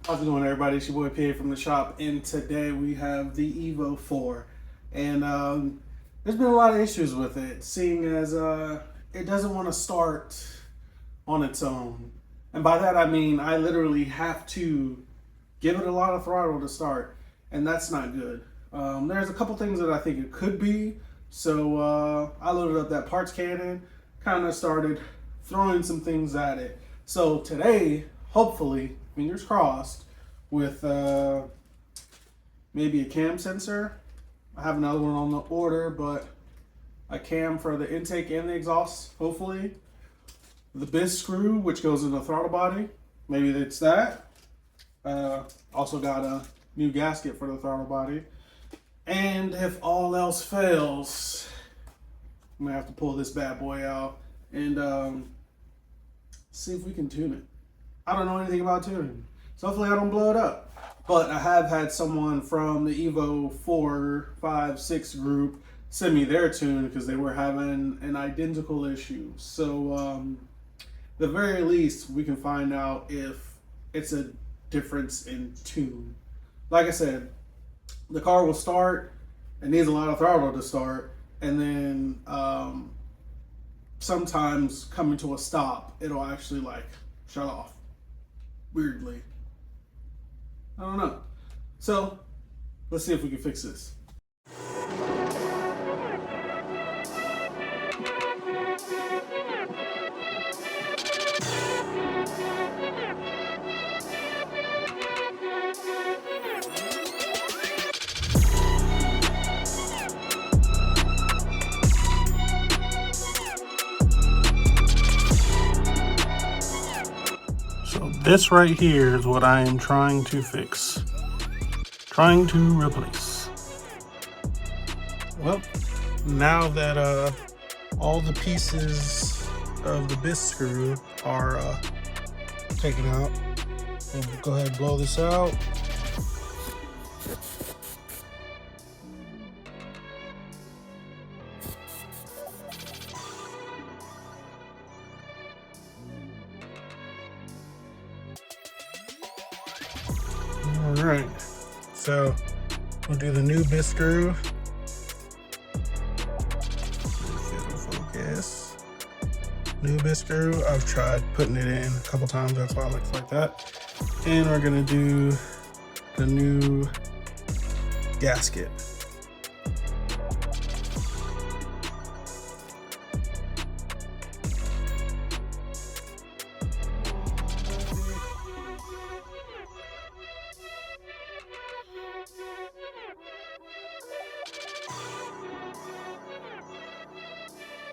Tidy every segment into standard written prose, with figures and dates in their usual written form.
How's it going, everybody? It's your boy PA from the shop, and today we have the EVO IV. And there's been a lot of issues with it, seeing as it doesn't want to start on its own. And by that I mean I literally have to give it a lot of throttle to start, and that's not good. There's a couple things that I think it could be, so I loaded up that parts cannon, kind of started throwing some things at it. So today, hopefully, fingers crossed, with maybe a cam sensor. I have another one on the order, but a cam for the intake and the exhaust, hopefully. The BISS screw, which goes in the throttle body, maybe it's that. Also got a new gasket for the throttle body. And if all else fails, I'm gonna have to pull this bad boy out and see if we can tune it. I don't know anything about tuning, so hopefully I don't blow it up. But I have had someone from the EVO IV, 5, 6 group send me their tune because they were having an identical issue. So the very least, we can find out if it's a difference in tune. Like I said, the car will start. It needs a lot of throttle to start, and then sometimes coming to a stop, it'll actually like shut off weirdly. I don't know. So let's see if we can fix this. So this right here is what I am trying to fix. Trying to replace. Well, now that all the pieces of the BISS screw are taken out, we'll go ahead and blow this out. All right, so we'll do the new BISS screw. Focus. New BISS screw. I've tried putting it in a couple times. That's why it looks like that. And we're gonna do the new gasket.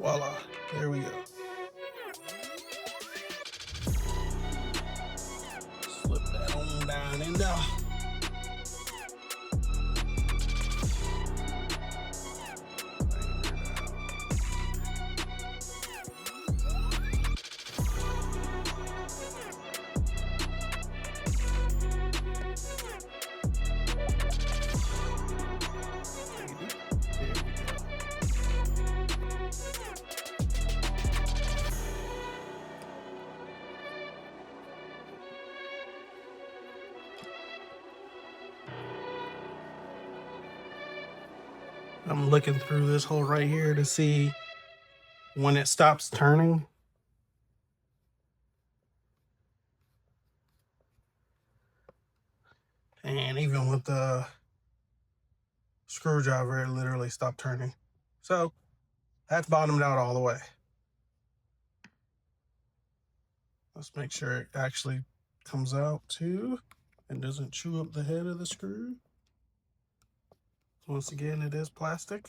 Voila, there we go. Slip that on down in there. I'm looking through this hole right here to see when it stops turning. And even with the screwdriver, it literally stopped turning. So that's bottomed out all the way. Let's make sure it actually comes out too and doesn't chew up the head of the screw. Once again, it is plastic.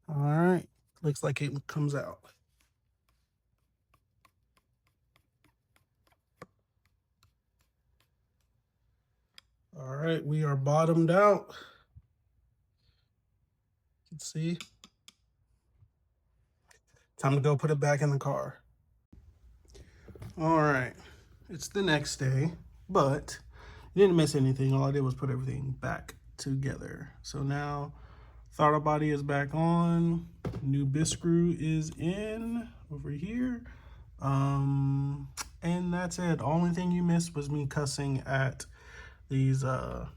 All right, looks like it comes out. All right, we are bottomed out. You can see. Time to go put it back in the car. All right, it's the next day, but you didn't miss anything. All I did was put everything back together. So now throttle body is back on. New BISS screw is in over here. And that's it. The only thing you missed was me cussing at these that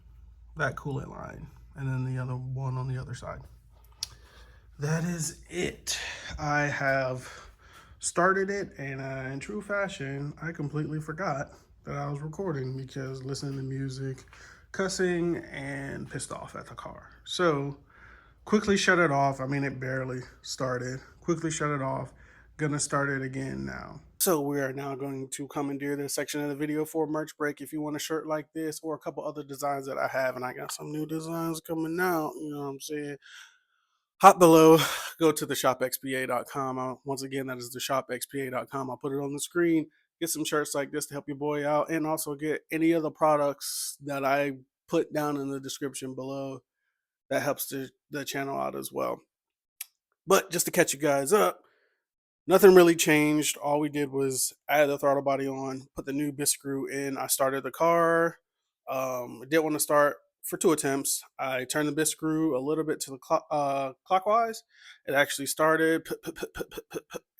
coolant line, and then the other one on the other side. That is it. I have started it, and in true fashion, I completely forgot that I was recording because listening to music, cussing, and pissed off at the car. So quickly shut it off. I mean, it barely started. Quickly shut it off. Gonna start it again now. So we are now going to commandeer this section of the video for merch break. If you want a shirt like this or a couple other designs that I have, and I got some new designs coming out, you know what I'm saying? Hop below, go to theshopxpa.com. Once again, that is theshopxpa.com. I'll put it on the screen. Get some shirts like this to help your boy out, and also get any other products that I put down in the description below. That helps the channel out as well. But just to catch you guys up, nothing really changed. All we did was add the throttle body on, put the new BISS screw in. I started the car. I didn't want to start for 2 attempts. I turned the BISS screw a little bit to the clockwise. It actually started,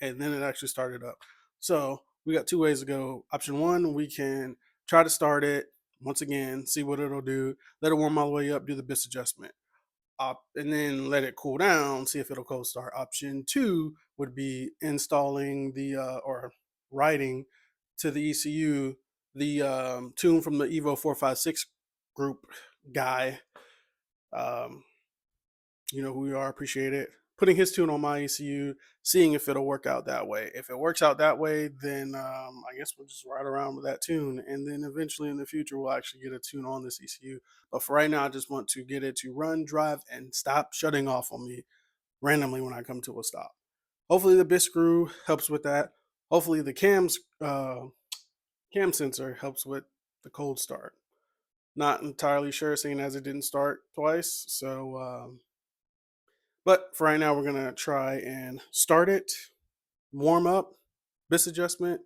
and then it actually started up. So we got 2 ways to go. Option 1, we can try to start it once again, see what it'll do. Let it warm all the way up, do the BISS adjustment. And then let it cool down, see if it'll cold start. Option 2 would be installing the or writing to the ECU the tune from the EVO 456 group guy. You know who we are, appreciate it. Putting his tune on my ECU, seeing if it'll work out that way. If it works out that way, then I guess we'll just ride around with that tune. And then eventually in the future, we'll actually get a tune on this ECU. But for right now, I just want to get it to run, drive, and stop shutting off on me randomly when I come to a stop. Hopefully the BISS screw helps with that. Hopefully the cam sensor helps with the cold start. Not entirely sure, seeing as it didn't start twice. So but for right now, we're going to try and start it, warm up, BISS adjustment,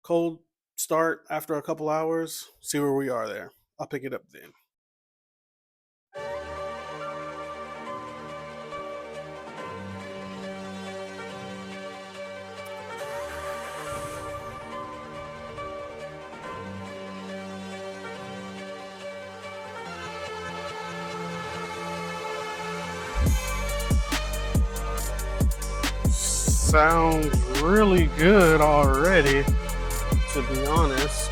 cold start after a couple hours, see where we are there. I'll pick it up then. Sounds really good already, to be honest.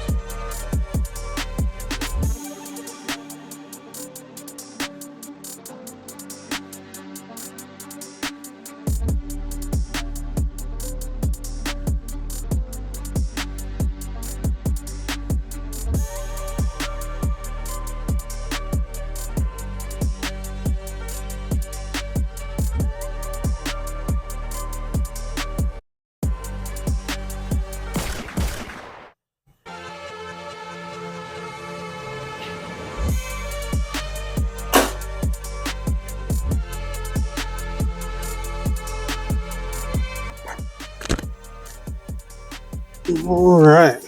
All right,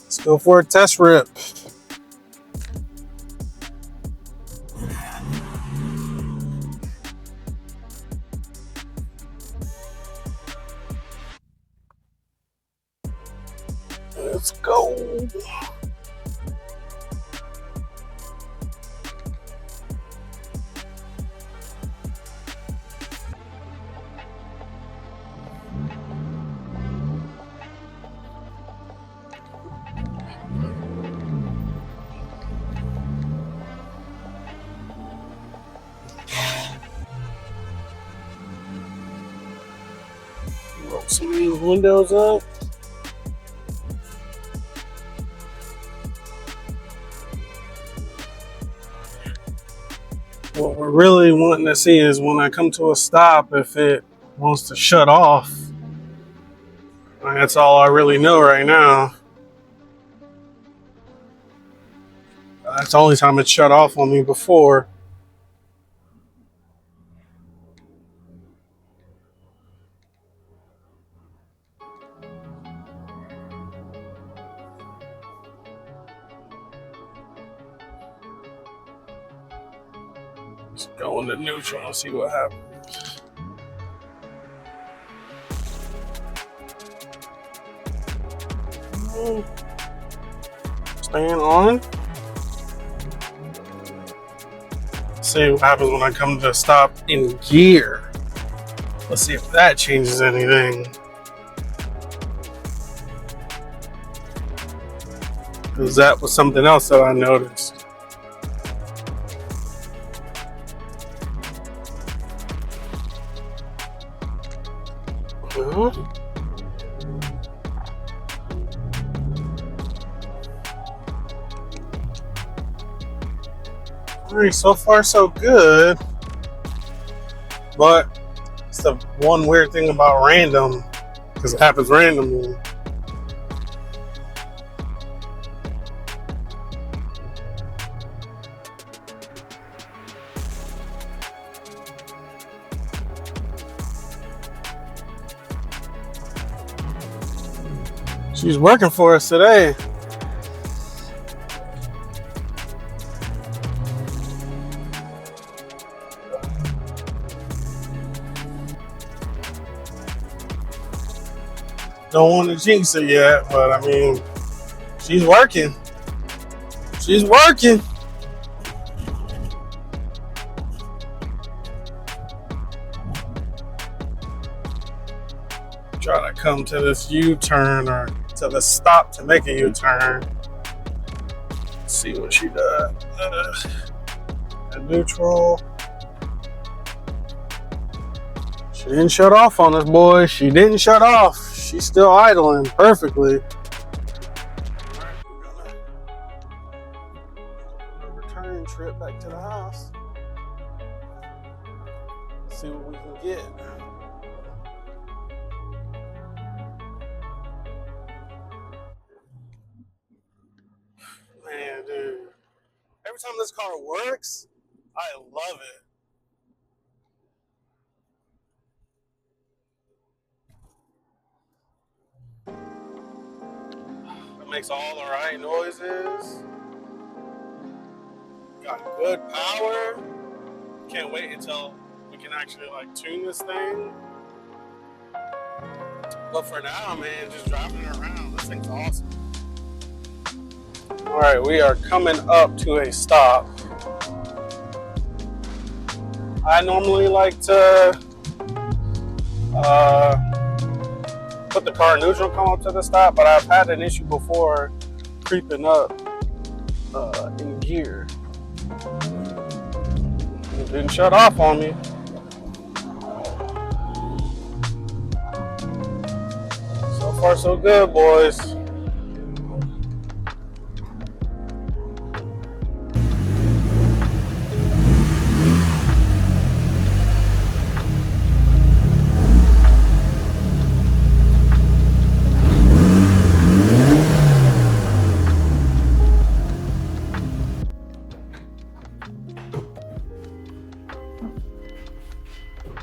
let's go for a test rip. Let's go. Roll some of these windows up. What we're really wanting to see is when I come to a stop, if it wants to shut off. That's all I really know right now. That's the only time it shut off on me before. Let's go into neutral and see what happens. Staying on. See what happens when I come to stop in gear. Let's see if that changes anything. Because that was something else that I noticed. Alright, so far so good. But it's the one weird thing about random, because it happens randomly. She's working for us today. Don't want to jinx her yet, but I mean, she's working. She's working. Try to come to this U-turn or to the stop to make a U-turn. Let's see what she does. Neutral. She didn't shut off on us, boys. She didn't shut off. She's still idling perfectly. Alright, we're gonna return trip back to the house. See what we can get. Man, dude. Every time this car works, I love it. It makes all the right noises. Got good power. Can't wait until we can actually like tune this thing. But for now, man, just driving it around, this thing's awesome. All right, we are coming up to a stop. I normally like to put the car in neutral, come up to the stop, but I've had an issue before creeping up in gear. It didn't shut off on me. So far, so good, boys.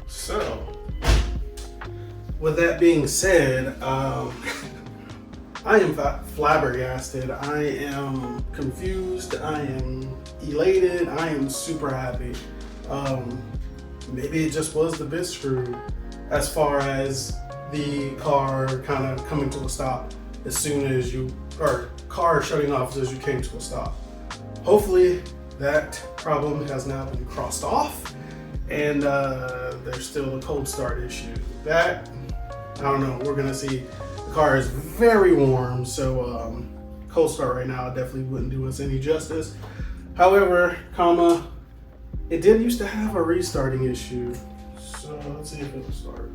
So, with that being said, I am flabbergasted. I am confused. I am elated. I am super happy. Maybe it just was the BISS screw as far as the car kind of coming to a stop as soon as car shutting off as you came to a stop. Hopefully that problem has now been crossed off, and there's still the cold start issue. That, I don't know, we're gonna see. The car is very warm, so cold start right now definitely wouldn't do us any justice. However, it did used to have a restarting issue, so let's see if it'll start.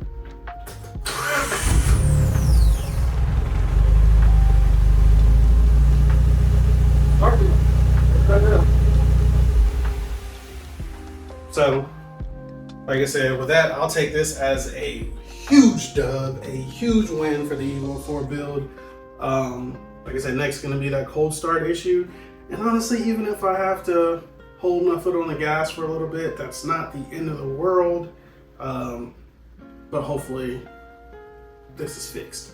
So, like I said, with that, I'll take this as a huge dub, a huge win for the EVO IV build. Like I said, next is going to be that cold start issue. And honestly, even if I have to hold my foot on the gas for a little bit, that's not the end of the world. But hopefully this is fixed.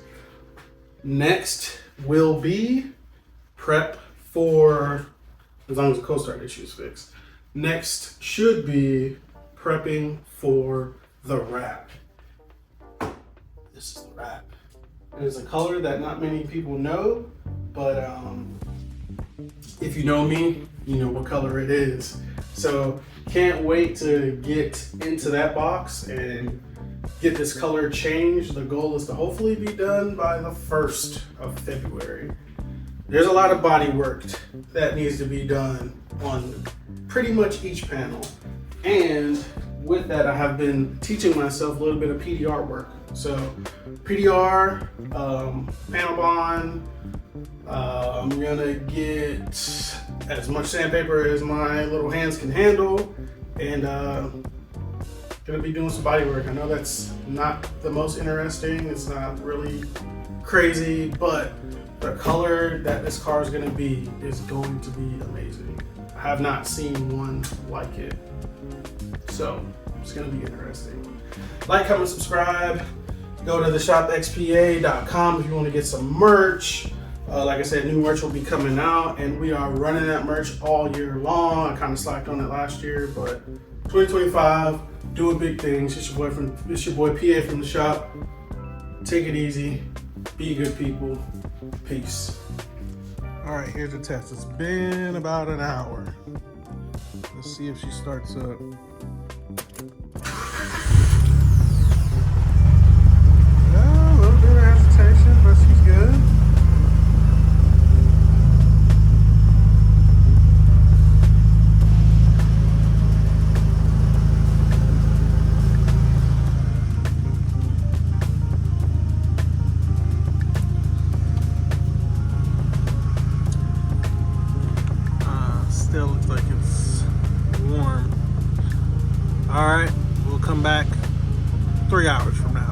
Next will be prep for, as long as the cold start issue is fixed. Next should be prepping for the wrap. This is the wrap. And it's a color that not many people know, but if you know me, you know what color it is. So can't wait to get into that box and get this color changed. The goal is to hopefully be done by the 1st of February. There's a lot of body work that needs to be done on pretty much each panel. And with that, I have been teaching myself a little bit of PDR work. So PDR, panel bond, I'm gonna get as much sandpaper as my little hands can handle, and gonna be doing some body work. I know that's not the most interesting, it's not really crazy, but the color that this car is gonna be is going to be amazing. I have not seen one like it, so it's gonna be interesting. Like, comment, subscribe. Go to theshopxpa.com if you want to get some merch. Like I said, new merch will be coming out, and we are running that merch all year long. I kind of slacked on it last year, but 2025, doing big things. It's your boy PA from the shop. Take it easy. Be good people. Peace. All right, here's the test. It's been about an hour. Let's see if she starts up. A little bit of hesitation, but she's good. Still looks like it's warm. All right, we'll come back 3 hours from now.